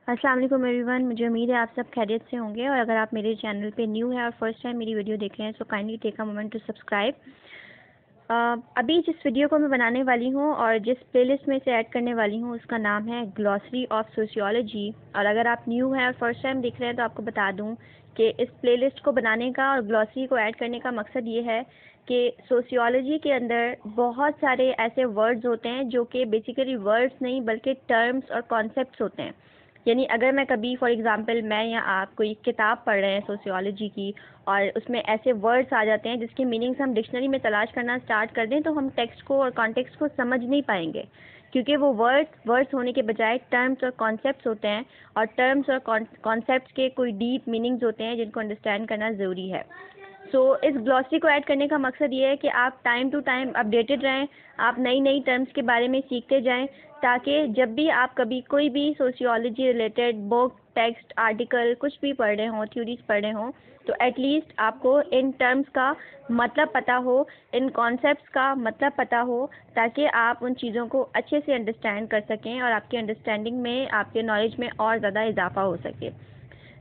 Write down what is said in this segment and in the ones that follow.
अस्सलाम वालेकुम एवरीवन। मुझे उम्मीद है आप सब खैरियत से होंगे, और अगर आप मेरे चैनल पे न्यू है और फर्स्ट टाइम मेरी वीडियो देख रहे हैं, so kindly take a moment to subscribe. अभी जिस वीडियो को मैं बनाने वाली हूँ और जिस प्लेलिस्ट में इसे ऐड करने वाली हूँ उसका नाम है ग्लॉसरी ऑफ सोशियोलॉजी। और अगर आप न्यू हैं और फर्स्ट टाइम देख रहे हैं तो आपको बता दूँ कि इस प्लेलिस्ट को बनाने का और ग्लॉसरी को ऐड करने का मकसद ये है कि सोशियोलॉजी के अंदर बहुत सारे ऐसे वर्ड्स होते हैं जो कि बेसिकली वर्ड्स नहीं बल्कि टर्म्स और कॉन्सेप्ट्स होते हैं। यानी अगर मैं कभी फॉर एग्ज़ाम्पल मैं या आप कोई किताब पढ़ रहे हैं सोशियोलॉजी की और उसमें ऐसे वर्ड्स आ जाते हैं जिसके मीनिंग्स हम डिक्शनरी में तलाश करना स्टार्ट कर दें तो हम टेक्स्ट को और कॉन्टेक्स्ट को समझ नहीं पाएंगे, क्योंकि वो वर्ड्स होने के बजाय टर्म्स और कॉन्सेप्ट्स होते हैं, और टर्म्स और कॉन्सेप्ट्स के कोई डीप मीनिंग्स होते हैं जिनको अंडरस्टैंड करना ज़रूरी है। इस ग्लॉसरी को ऐड करने का मकसद ये है कि आप टाइम टू टाइम अपडेटेड रहें, आप नई नई टर्म्स के बारे में सीखते जाएं, ताकि जब भी आप कभी कोई भी sociology related book, text, article कुछ भी पढ़ रहे हों, थ्योरीज पढ़ रहे हों, तो एटलीस्ट आपको इन टर्म्स का मतलब पता हो, इन कॉन्सेप्ट्स का मतलब पता हो, ताकि आप उन चीज़ों को अच्छे से अंडरस्टैंड कर सकें और आपकी अंडरस्टैंडिंग में, आपके नॉलेज में और ज़्यादा इजाफा हो सके।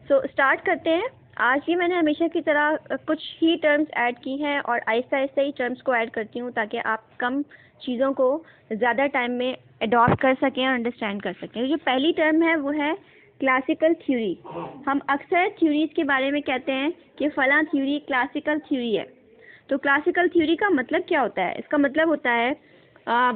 स्टार्ट करते हैं। आज भी मैंने हमेशा की तरह कुछ ही टर्म्स ऐड की हैं और आहिस्ता आहिस्ता ही टर्म्स को ऐड करती हूँ ताकि आप कम चीज़ों को ज़्यादा टाइम में अडॉप्ट कर सकें और अंडरस्टैंड कर सकें। जो पहली टर्म है वो है क्लासिकल थ्योरी। हम अक्सर थ्योरीज के बारे में कहते हैं कि फ़लाँ थ्योरी क्लासिकल थ्योरी है। तो क्लासिकल थ्योरी का मतलब क्या होता है? इसका मतलब होता है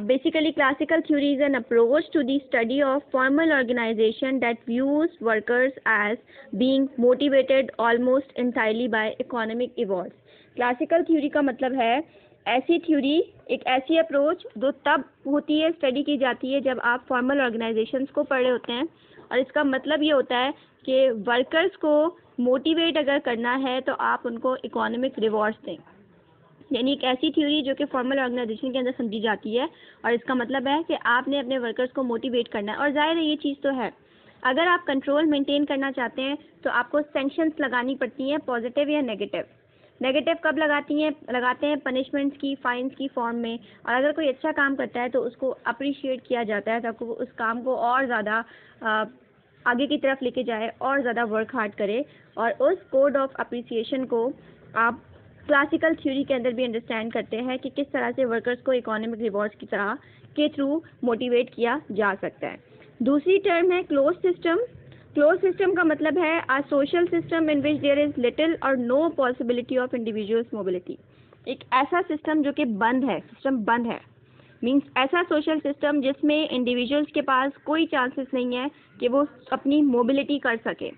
basically classical theory is an approach to the study of formal organization that views workers as being motivated almost entirely by economic rewards. Classical theory का मतलब है ऐसी थ्योरी, एक ऐसी अप्रोच जो तब होती है, स्टडी की जाती है जब आप फॉर्मल ऑर्गेनाइजेशंस को पढ़ रहे होते हैं, और इसका मतलब ये होता है कि वर्कर्स को मोटिवेट अगर करना है तो आप उनको इकोनॉमिक रिवॉर्ड्स दें। यानी एक ऐसी थ्योरी जो कि फॉर्मल ऑर्गेनाइजेशन के अंदर समझी जाती है, और इसका मतलब है कि आपने अपने वर्कर्स को मोटिवेट करना है। और जाहिर है ये चीज़ तो है, अगर आप कंट्रोल मेंटेन करना चाहते हैं तो आपको सैंक्शंस लगानी पड़ती हैं, पॉजिटिव या नेगेटिव। नेगेटिव कब लगाते हैं पनिशमेंट्स की, फाइन्स की फॉर्म में। और अगर कोई अच्छा काम करता है तो उसको अप्रिशिएट किया जाता है ताकि वो उस काम को और ज़्यादा आगे की तरफ लेके जाए और ज़्यादा वर्क हार्ड करे, और उस कोड ऑफ अप्रिसिएशन को आप क्लासिकल थ्योरी के अंदर भी अंडरस्टैंड करते हैं कि किस तरह से वर्कर्स को इकोनॉमिक रिवॉर्ड्स की तरह के थ्रू मोटिवेट किया जा सकता है। दूसरी टर्म है क्लोज सिस्टम। क्लोज सिस्टम का मतलब है a social system in which there is little or no possibility of individuals mobility. एक ऐसा सिस्टम जो कि बंद है, सिस्टम बंद है, मीन्स ऐसा सोशल सिस्टम जिसमें इंडिविजुअल्स के पास कोई चांसेस नहीं है कि वो अपनी मोबिलिटी कर सके।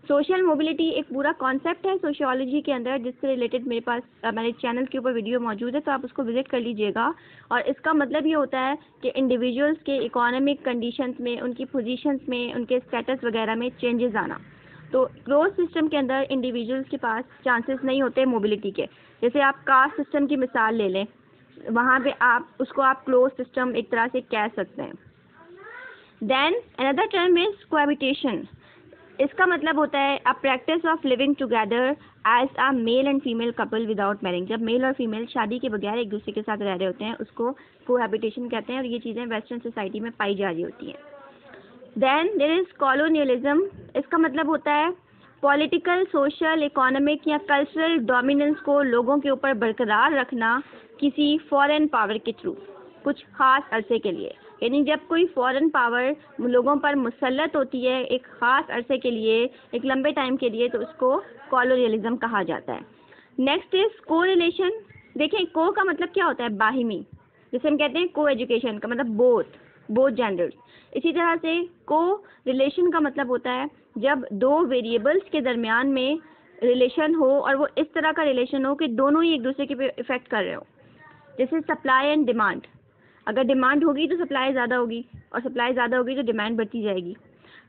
सोशल मोबिलिटी एक पूरा कॉन्सेप्ट है सोशियोलॉजी के अंदर, जिससे रिलेटेड मेरे पास मेरे चैनल के ऊपर वीडियो मौजूद है, तो आप उसको विजिट कर लीजिएगा। और इसका मतलब ये होता है कि इंडिविजुअल्स के इकोनॉमिक कंडीशंस में, उनकी पोजीशंस में, उनके स्टेटस वगैरह में चेंजेस आना। तो क्लोज सिस्टम के अंदर इंडिविजुअल्स के पास चांसेस नहीं होते मोबिलिटी के। जैसे आप कास्ट सिस्टम की मिसाल ले लें, वहाँ पे आप क्लोज सिस्टम एक तरह से कह सकते हैं। Then another term is cohabitation. इसका मतलब होता है a practice of living together as a male and female couple without marrying. जब मेल और फीमेल शादी के बगैर एक दूसरे के साथ रह रहे होते हैं उसको कोहैबिटेशन कहते हैं, और ये चीज़ें वेस्टर्न सोसाइटी में पाई जा रही होती हैं। Then there is colonialism. इसका मतलब होता है पॉलिटिकल, सोशल, इकोनॉमिक या कल्चरल डोमिनेंस को लोगों के ऊपर बरकरार रखना किसी फॉरेन पावर के थ्रू कुछ खास अरसे के लिए। यानी जब कोई फॉरेन पावर लोगों पर मुसल्लत होती है एक ख़ास अरसे के लिए, एक लंबे टाइम के लिए, तो उसको कॉलोनियलिज्म कहा जाता है। नेक्स्ट इज को रिलेशन। देखें, को का मतलब क्या होता है? बाहिमी। जैसे हम कहते हैं को एजुकेशन का मतलब बोथ जेंडर्स। इसी तरह से को रिलेशन का मतलब होता है जब दो वेरिएबल्स के दरमियान में रिलेशन हो, और वो इस तरह का रिलेशन हो कि दोनों ही एक दूसरे के पे इफ़ेक्ट कर रहे हो। जैसे सप्लाई एंड डिमांड, अगर डिमांड होगी तो सप्लाई ज़्यादा होगी, और सप्लाई ज़्यादा होगी तो डिमांड बढ़ती जाएगी।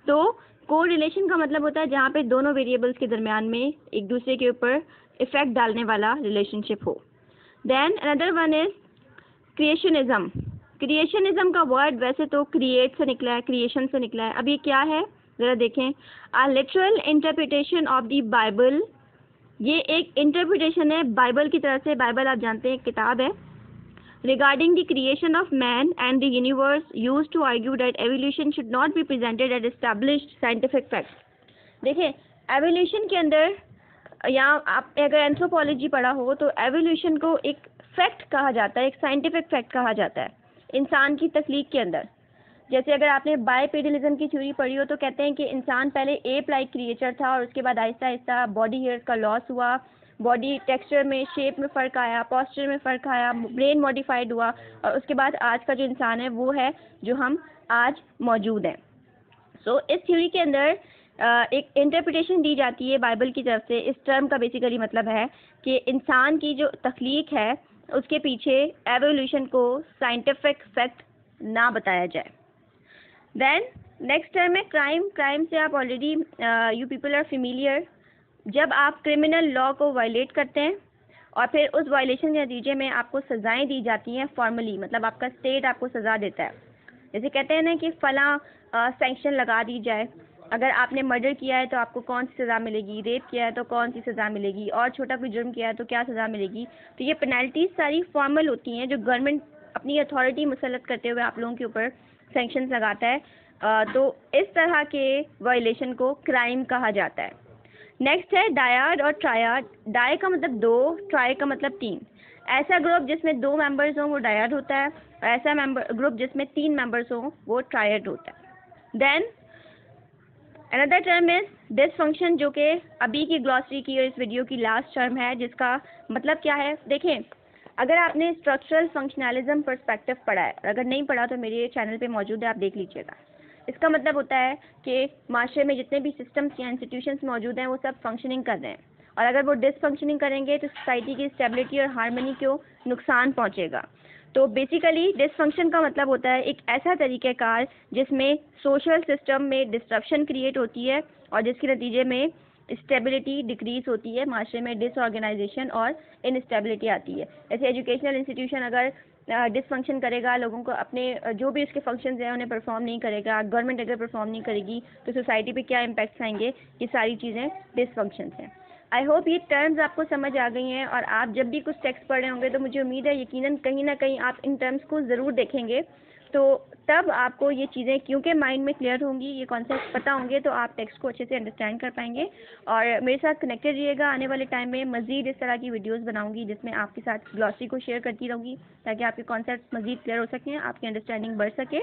तो को रिलेशन का मतलब होता है जहाँ पे दोनों वेरिएबल्स के दरमियान में एक दूसरे के ऊपर इफ़ेक्ट डालने वाला रिलेशनशिप हो। Then another one is creationism. Creationism का वर्ड वैसे तो क्रिएट से निकला है, क्रिएशन से निकला है। अब ये क्या है ज़रा देखें। अ literal interpretation of the Bible. ये एक इंटरप्रिटेशन है बाइबल की तरह से। बाइबल आप जानते हैं एक किताब है, regarding the creation of man and the universe used to argue that evolution should not be presented as established scientific facts. देखिए एवोल्यूशन के अंदर, या आप अगर एंथ्रोपोलॉजी पढ़ा हो तो एवोल्यूशन को एक फैक्ट कहा जाता है, एक साइंटिफिक फैक्ट कहा जाता है इंसान की तख्लीक के अंदर। जैसे अगर आपने बायपेडलिज्म की थ्योरी पढ़ी हो तो कहते हैं कि इंसान पहले एप लाइक क्रिएचर था और उसके बाद आहिस्ता आहिस्ता बॉडी हेयर्स का लॉस हुआ, बॉडी टेक्सचर में, शेप में फ़र्क आया, पोस्चर में फ़र्क आया, ब्रेन मॉडिफाइड हुआ और उसके बाद आज का जो इंसान है वो है जो हम आज मौजूद हैं। सो इस थ्योरी के अंदर एक इंटरप्रिटेशन दी जाती है बाइबल की तरफ से। इस टर्म का बेसिकली मतलब है कि इंसान की जो तख्लीक है उसके पीछे एवोल्यूशन को साइंटिफिक फैक्ट ना बताया जाए। देन नेक्स्ट टर्म है क्राइम। क्राइम से आप already you people are familiar. जब आप क्रिमिनल लॉ को वायलेट करते हैं और फिर उस वायलेशन के नतीजे में आपको सज़ाएं दी जाती हैं फॉर्मली, मतलब आपका स्टेट आपको सज़ा देता है। जैसे कहते हैं ना कि फ़लाँ सैंक्शन लगा दी जाए, अगर आपने मर्डर किया है तो आपको कौन सी सज़ा मिलेगी, रेप किया है तो कौन सी सज़ा मिलेगी, और छोटा कोई जुर्म किया है तो क्या सज़ा मिलेगी। तो ये पेनल्टीज सारी फॉर्मल होती हैं जो गवर्नमेंट अपनी अथॉरिटी मुसल्लत करते हुए आप लोगों के ऊपर सैंक्शंस लगाता है। तो इस तरह के वायलेशन को क्राइम कहा जाता है। नेक्स्ट है डायड और ट्रायड। डाई का मतलब 2, ट्राई का मतलब 3। ऐसा ग्रुप जिसमें 2 मेंबर्स हों वो डायड होता है और ऐसा ग्रुप जिसमें 3 मेंबर्स हों वो ट्रायड होता है। Then another term is dysfunction, जो कि अभी की ग्लॉसरी की और इस वीडियो की लास्ट टर्म है, जिसका मतलब क्या है। देखें, अगर आपने स्ट्रक्चरल फंक्शनलिज्म पर्सपेक्टिव पढ़ा है, अगर नहीं पढ़ा तो मेरे चैनल पे मौजूद है, आप देख लीजिएगा। इसका मतलब होता है कि माशरे में जितने भी सिस्टम्स या इंस्टीट्यूशंस मौजूद हैं वो सब फंक्शनिंग कर रहे हैं, और अगर वो डिसफंक्शनिंग करेंगे तो सोसाइटी की स्टेबिलिटी और हार्मनी को नुकसान पहुंचेगा। तो बेसिकली डिसफंक्शन का मतलब होता है एक ऐसा तरीक़ेकार जिसमें सोशल सिस्टम में डिस्ट्रप्शन क्रिएट होती है और जिसके नतीजे में स्टेबिलिटी डिक्रीज होती है, माशरे में डिसऑर्गेनाइजेशन और इनस्टेबिलिटी आती है। जैसे एजुकेशनल इंस्टीट्यूशन अगर डिसफंक्शन करेगा, लोगों को अपने जो भी उसके फंक्शंस हैं उन्हें परफॉर्म नहीं करेगा, गवर्नमेंट अगर परफॉर्म नहीं करेगी तो सोसाइटी पे क्या इम्पैक्ट्स आएंगे, ये सारी चीज़ें डिसफंक्शंस हैं। आई होप ये टर्म्स आपको समझ आ गई हैं, और आप जब भी कुछ टेक्स्ट पढ़ रहे होंगे तो मुझे उम्मीद है यकीनन कहीं ना कहीं आप इन टर्म्स को ज़रूर देखेंगे, तो तब आपको ये चीज़ें क्योंकि माइंड में क्लियर होंगी, ये कॉन्सेप्ट पता होंगे, तो आप टेक्स्ट को अच्छे से अंडरस्टैंड कर पाएंगे। और मेरे साथ कनेक्टेड रहिएगा, आने वाले टाइम में मज़ीद इस तरह की वीडियोज़ बनाऊँगी जिसमें आपके साथ ग्लॉसरी को शेयर करती रहूँगी ताकि आपके कॉन्सेप्ट मज़ीद क्लियर हो सकें, आपकी अंडरस्टैंडिंग बढ़ सके।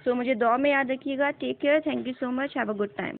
सो मुझे दुआ में याद रखिएगा। Take care, thank you so much, have a good time.